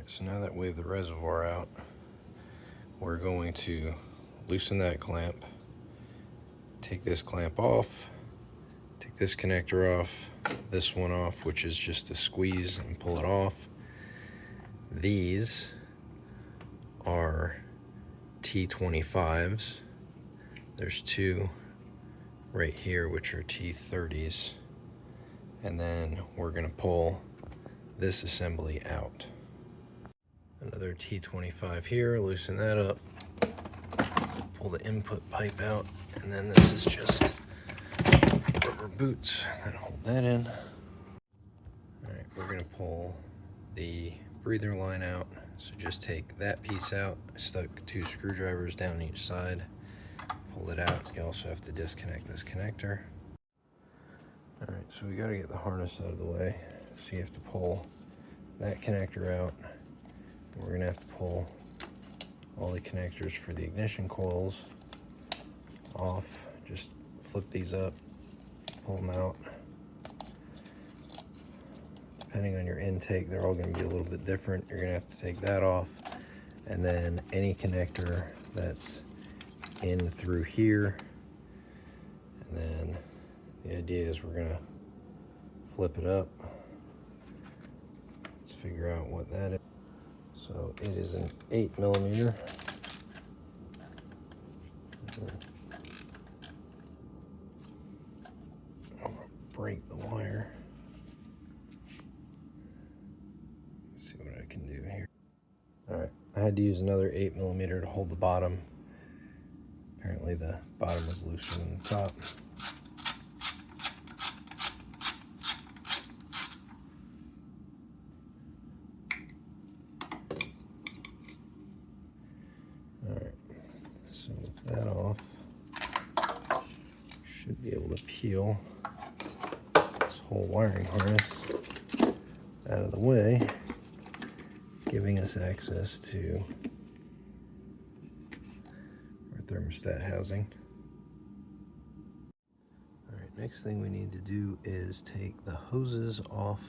Alright, so now that we have the reservoir out, we're going to loosen that clamp, take this clamp off, take this connector off, this one off, which is just a squeeze, and pull it off. These are T25s. There's two right here which are T30s, and then we're going to pull this assembly out. Another T25 here, loosen that up, pull the input pipe out, and then this is just rubber boots that hold that in. Alright, we're going to pull the breather line out, so just take that piece out. I stuck 2 screwdrivers down each side, pull it out. You also have to disconnect this connector. Alright, so we got to get the harness out of the way, so you have to pull that connector out. We're going to have to pull all the connectors for the ignition coils off. Just flip these up, pull them out. Depending on your intake, they're all going to be a little bit different. You're going to have to take that off, and then any connector that's in through here. And then the idea is we're going to flip it up. Let's figure out what that is. So it is an 8mm. I'm gonna break the wire. Let's see what I can do here. Alright, I had to use another 8mm to hold the bottom. Apparently the bottom was looser than the top. Alright, so with that off, should be able to peel this whole wiring harness out of the way, giving us access to our thermostat housing. Alright, next thing we need to do is take the hoses off.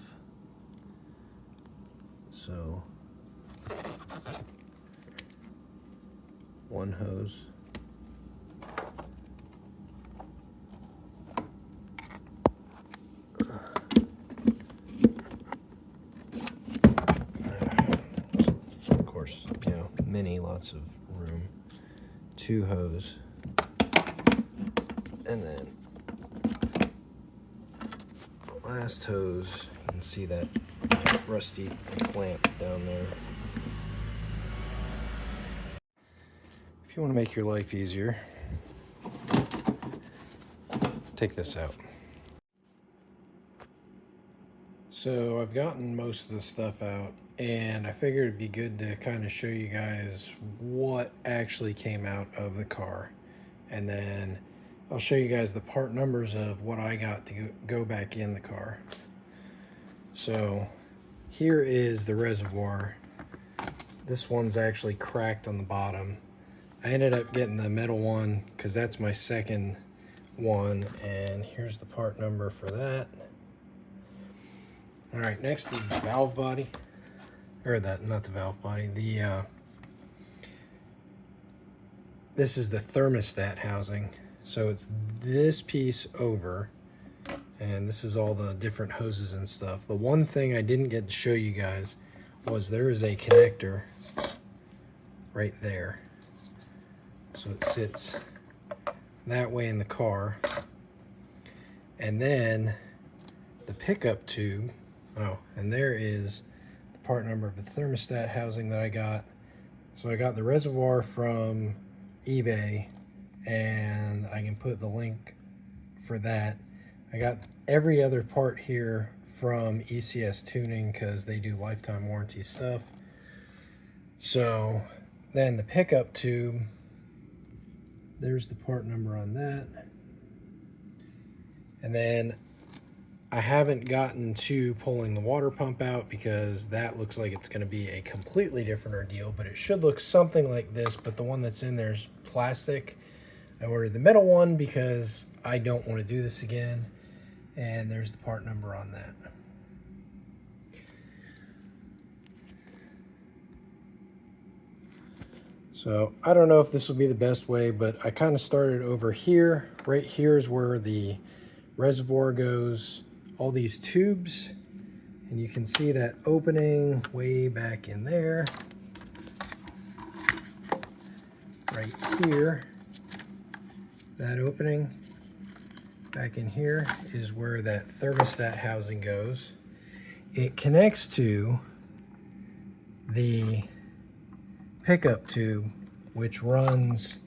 So one hose, of course, you know, mini, lots of room. 2 hose, and then the last hose, you can see that rusty clamp down there. If you want to make your life easier, take this out. So I've gotten most of the stuff out, and I figured it'd be good to kind of show you guys what actually came out of the car, and then I'll show you guys the part numbers of what I got to go back in the car. So here is the reservoir. This one's actually cracked on the bottom. I ended up getting the metal one because that's my second one, and here's the part number for that. All right, next is the valve body, or not the valve body, this is the thermostat housing. So it's this piece over, and this is all the different hoses and stuff. The one thing I didn't get to show you guys was there is a connector right there. So it sits that way in the car. And then the pickup tube, oh, and there is the part number of the thermostat housing that I got. So I got the reservoir from eBay, and I can put the link for that. I got every other part here from ECS Tuning because they do lifetime warranty stuff. So then the pickup tube, there's the part number on that. And then I haven't gotten to pulling the water pump out because that looks like it's going to be a completely different ordeal, but it should look something like this, but the one that's in there is plastic. I ordered the metal one because I don't want to do this again, and there's the part number on that. So I don't know if this will be the best way, but I kind of started over here. Right here is where the reservoir goes, all these tubes, and you can see that opening way back in there. Right here, that opening back in here is where that thermostat housing goes. It connects to the pickup tube, which runs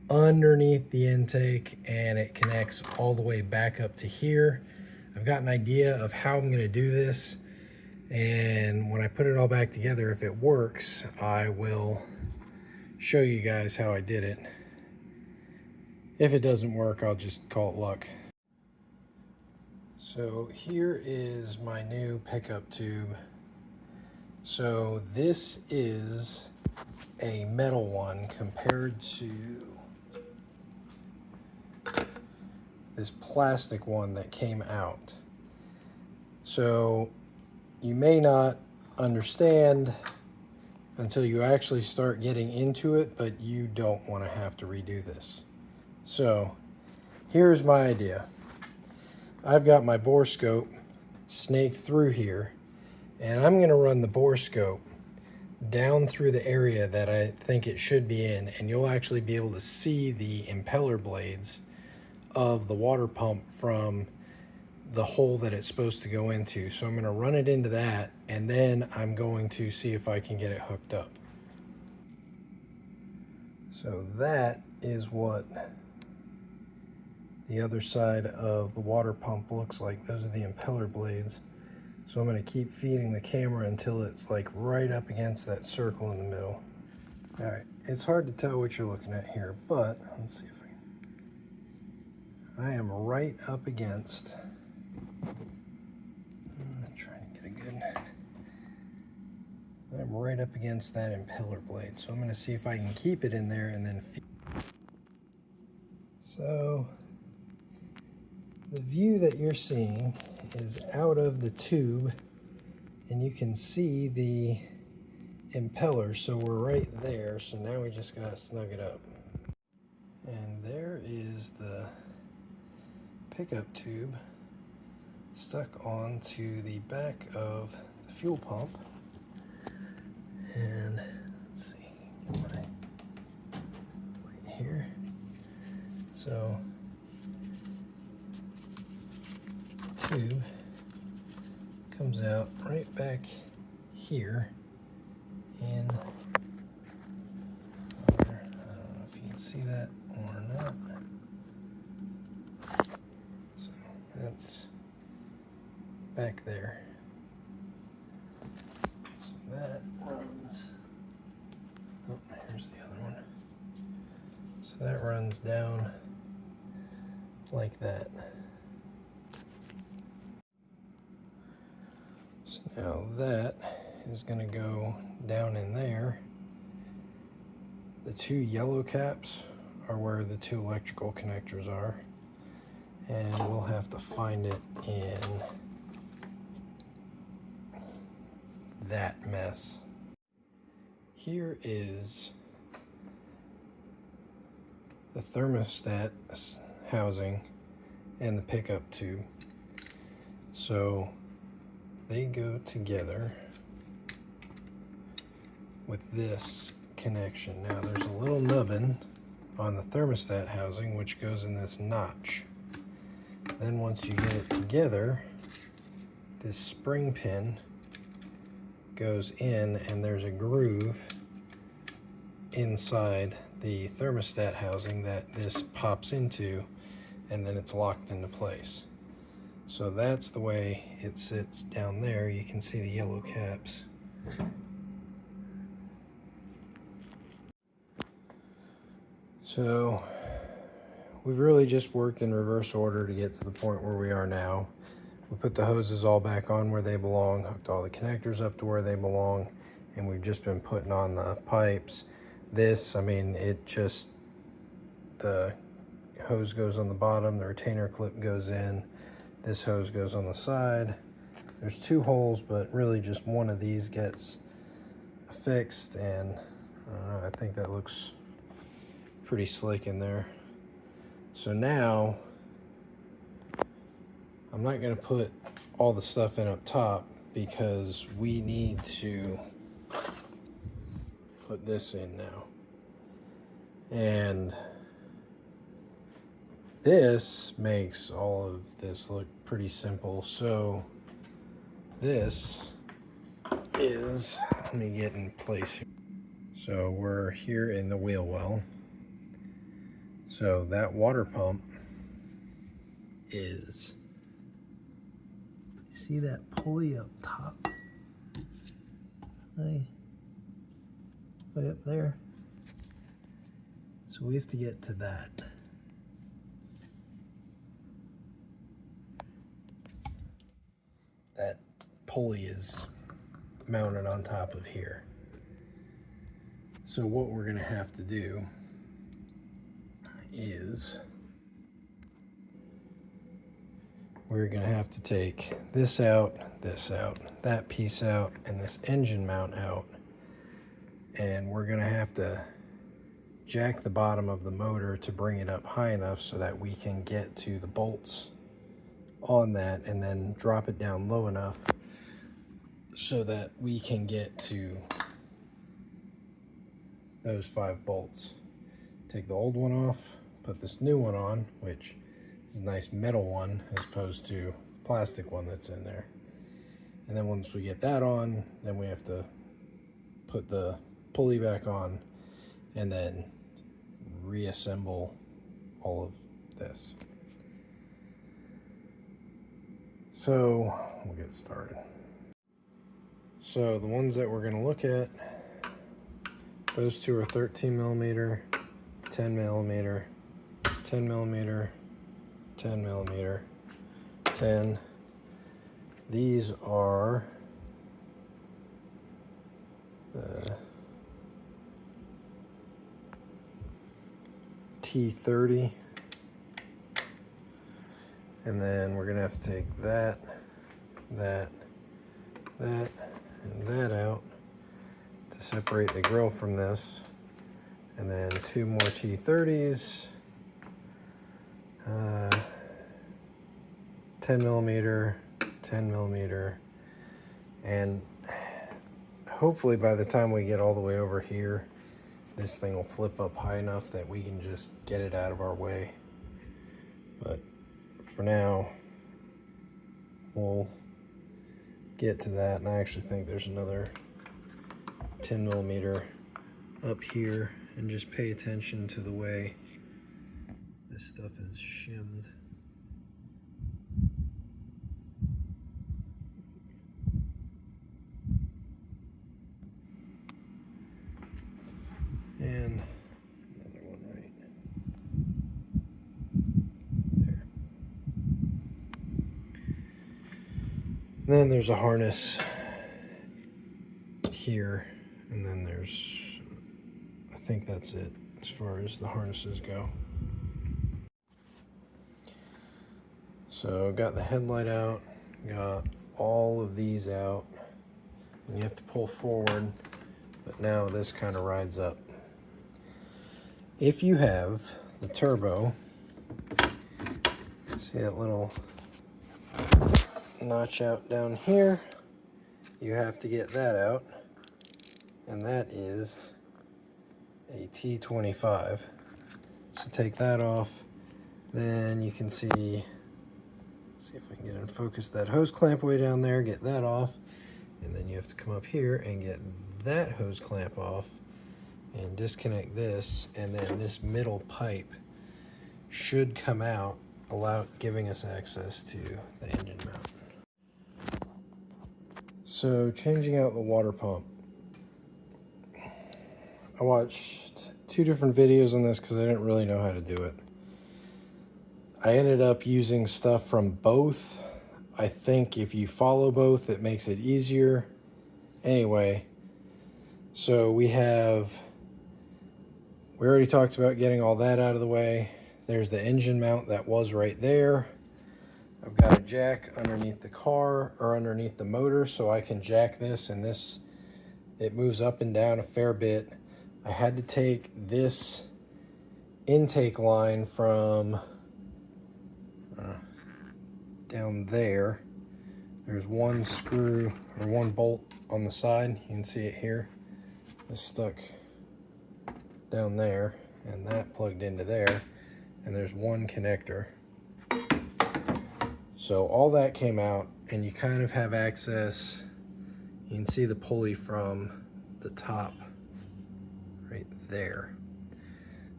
underneath the intake, and it connects all the way back up to here. I've got an idea of how I'm going to do this, and when I put it all back together, if it works, I will show you guys how I did it. If it doesn't work, I'll just call it luck. So here is my new pickup tube. So this is a metal one compared to this plastic one that came out. So you may not understand until you actually start getting into it, but you don't want to have to redo this. So here's my idea. I've got my bore scope snaked through here, and I'm going to run the bore scope down through the area that I think it should be in, and you'll actually be able to see the impeller blades of the water pump from the hole that it's supposed to go into. So I'm going to run it into that, and then I'm going to see if I can get it hooked up. So that is what the other side of the water pump looks like. Those are the impeller blades. So I'm going to keep feeding the camera until it's like right up against that circle in the middle. All right, it's hard to tell what you're looking at here, but let's see if I am right up against, I'm trying to get a good, I'm right up against that impeller blade. So I'm going to see if I can keep it in there and then feed. So the view that you're seeing is out of the tube, and you can see the impeller. So we're right there. So now we just got to snug it up. And there is the pickup tube stuck onto the back of the fuel pump. And let's see, get my light here. So the tube comes out right back here, and I don't know if you can see that or not. So that's back there. So that runs, oh, here's the other one. So that runs down like that. So now that is going to go down in there. The two yellow caps are where the two electrical connectors are, and we'll have to find it in that mess. Here is the thermostat housing and the pickup tube. So they go together with this connection. Now there's a little nubbin on the thermostat housing which goes in this notch. Then once you get it together, this spring pin goes in, and there's a groove inside the thermostat housing that this pops into, and then it's locked into place. So that's the way it sits down there. You can see the yellow caps. So we've really just worked in reverse order to get to the point where we are now. We put the hoses all back on where they belong, hooked all the connectors up to where they belong, and we've just been putting on the pipes. This, I mean, it just, the hose goes on the bottom, the retainer clip goes in, this hose goes on the side. There's two holes, but really just one of these gets fixed, and don't know, I think that looks pretty slick in there. So now, I'm not gonna put all the stuff in up top because we need to put this in now. And this makes all of this look pretty simple. So this is, let me get in place here. So we're here in the wheel well. So that water pump is, you see that pulley up top? Way up there. So we have to get to that. That pulley is mounted on top of here. So what we're gonna have to do is we're gonna have to take this out, that piece out, and this engine mount out. And we're gonna have to jack the bottom of the motor to bring it up high enough so that we can get to the bolts on that, and then drop it down low enough so that we can get to those 5 bolts. Take the old one off, put this new one on, which is a nice metal one as opposed to the plastic one that's in there. And then once we get that on, then we have to put the pulley back on and then reassemble all of this. So we'll get started. So the ones that we're going to look at, those two are 13 millimeter, 10 millimeter, 10 millimeter, 10 millimeter, 10. These are the T30. And then we're gonna have to take that, and that out to separate the grill from this. And then 2 more T30s, 10 millimeter, 10 millimeter, and hopefully by the time we get all the way over here, this thing will flip up high enough that we can just get it out of our way. But for now, we'll get to that. And I actually think there's another 10 millimeter up here, and just pay attention to the way this stuff is shimmed. And another one right there. And then there's a harness here, and then there's, I think that's it as far as the harnesses go. So got the headlight out, got all of these out, and you have to pull forward, but now this kind of rides up. If you have the turbo, see that little notch out down here, you have to get that out, and that is a T25. So take that off, then you can see, let's see if I can get in focus, that hose clamp way down there, get that off, and then you have to come up here and get that hose clamp off and disconnect this, and then this middle pipe should come out, giving us access to the engine mount. So changing out the water pump. I watched 2 different videos on this because I didn't really know how to do it. I ended up using stuff from both. I think if you follow both, it makes it easier. Anyway, so we already talked about getting all that out of the way. There's the engine mount that was right there. I've got a jack underneath the car, or underneath the motor, so I can jack this, and this, it moves up and down a fair bit. I had to take this intake line from down there. There's one screw or one bolt on the side. You can see it here. It's stuck down there, and that plugged into there. And there's one connector. So all that came out, and you kind of have access. You can see the pulley from the top right there.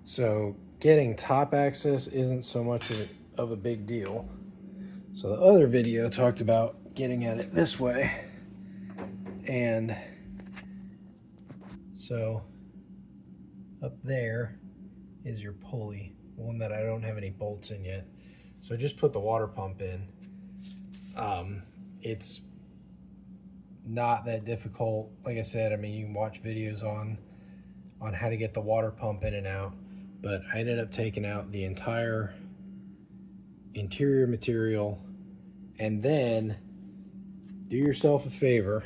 So getting top access isn't so much of a big deal. So the other video talked about getting at it this way. And so up there is your pulley, one that I don't have any bolts in yet. So I just put the water pump in. It's not that difficult. Like I said, I mean, you can watch videos on how to get the water pump in and out, but I ended up taking out the entire interior material. And then do yourself a favor,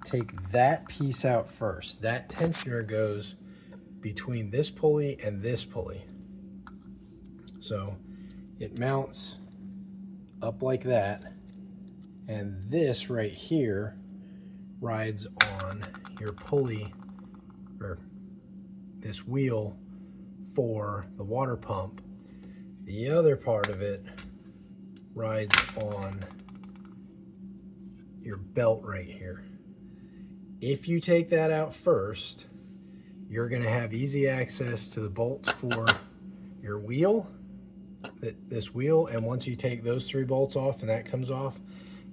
take that piece out first. That tensioner goes between this pulley and this pulley. So it mounts up like that, and this right here rides on your pulley, or this wheel for the water pump. The other part of it rides on your belt right here. If you take that out first, you're going to have easy access to the bolts for your wheel, this wheel, and once you take those 3 bolts off and that comes off,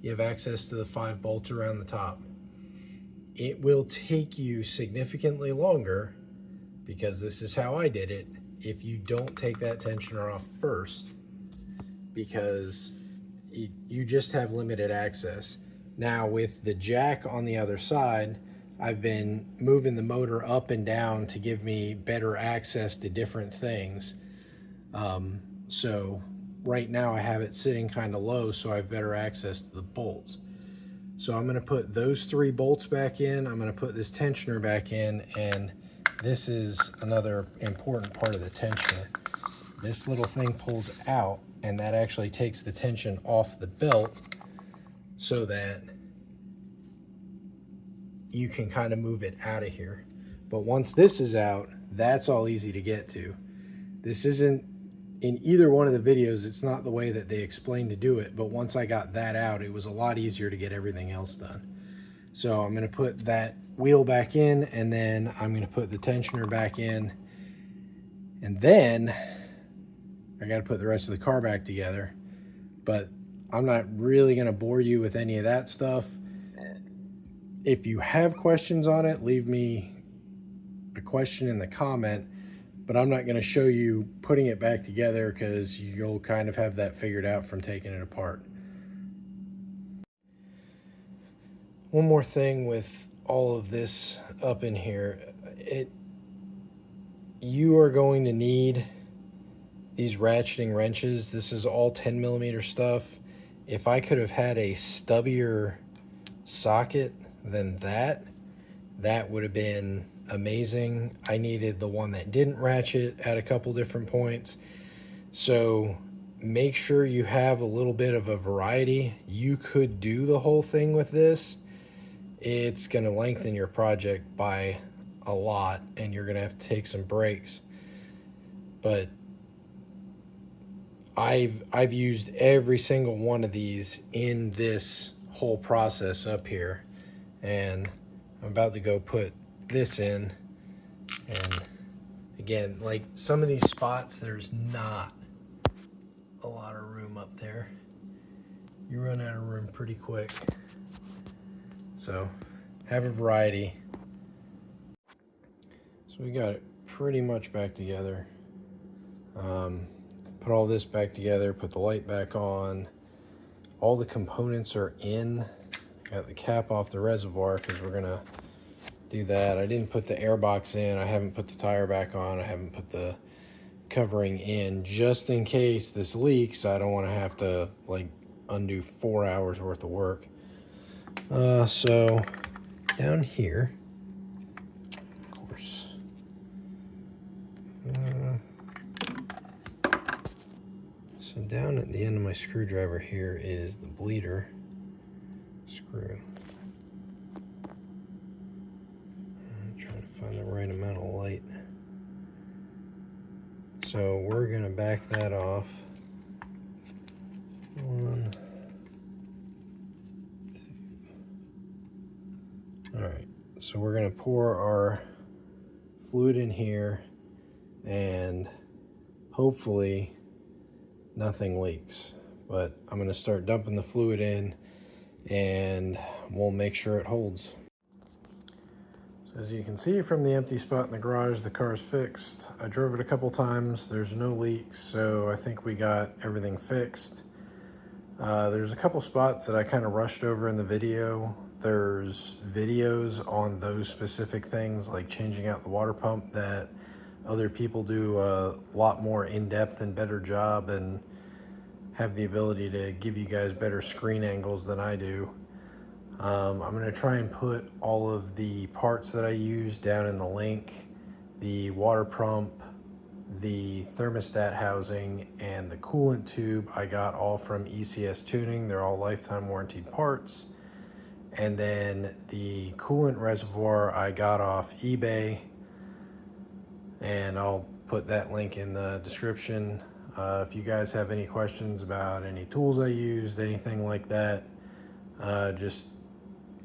you have access to the 5 bolts around the top. It will take you significantly longer, because this is how I did it, if you don't take that tensioner off first, because you just have limited access. Now with the jack on the other side, I've been moving the motor up and down to give me better access to different things. So right now I have it sitting kind of low, so I have better access to the bolts. So I'm going to put those 3 bolts back in. I'm going to put this tensioner back in, and this is another important part of the tensioner. This little thing pulls out, and that actually takes the tension off the belt so that you can kind of move it out of here. But once this is out, that's all easy to get to. This isn't in either one of the videos, it's not the way that they explained to do it, but once I got that out, it was a lot easier to get everything else done. So I'm going to put that wheel back in, and then I'm going to put the tensioner back in, and then I got to put the rest of the car back together. But I'm not really going to bore you with any of that stuff. If you have questions on it, leave me a question in the comment, but I'm not going to show you putting it back together, because you'll kind of have that figured out from taking it apart. One more thing with all of this up in here, you are going to need these ratcheting wrenches. This is all 10mm stuff. If I could have had a stubbier socket than that would have been amazing. I needed the one that didn't ratchet at a couple different points. So make sure you have a little bit of a variety. You could do the whole thing with this. It's going to lengthen your project by a lot, and you're going to have to take some breaks. But I've used every single one of these in this whole process up here, and I'm about to go put this in. And again, like some of these spots, there's not a lot of room up there. You run out of room pretty quick. So have a variety. So we got it pretty much back together. Put all this back together, put the light back on. All the components are in. Got the cap off the reservoir because we're gonna do that. I didn't put the air box in. I haven't put the tire back on. I haven't put the covering in, just in case this leaks. I don't want to have to like undo 4 hours worth of work. So down here, So down at the end of my screwdriver here is the bleeder screw. I'm trying to find the right amount of light. So we're going to back that off. 1, 2. All right, so we're going to pour our fluid in here and hopefully nothing leaks. But I'm going to start dumping the fluid in and we'll make sure it holds. So as you can see from the empty spot in the garage, the car's fixed. I drove it a couple times. There's no leaks, so I think we got everything fixed. There's a couple spots that I kind of rushed over in the video. There's videos on those specific things, like changing out the water pump, that other people do a lot more in-depth and better job and have the ability to give you guys better screen angles than I do. I'm going to try and put all of the parts that I use down in the link. The water pump, the thermostat housing, and the coolant tube I got all from ECS Tuning. They're all lifetime warranty parts. And then the coolant reservoir I got off eBay, and I'll put that link in the description. If you guys have any questions about any tools I used, anything like that, just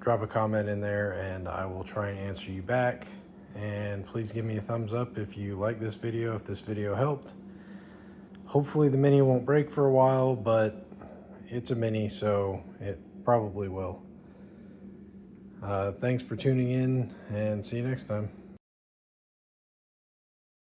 drop a comment in there and I will try and answer you back. And please give me a thumbs up if you like this video, if this video helped. Hopefully the Mini won't break for a while, but it's a Mini, so it probably will. Thanks for tuning in, and see you next time.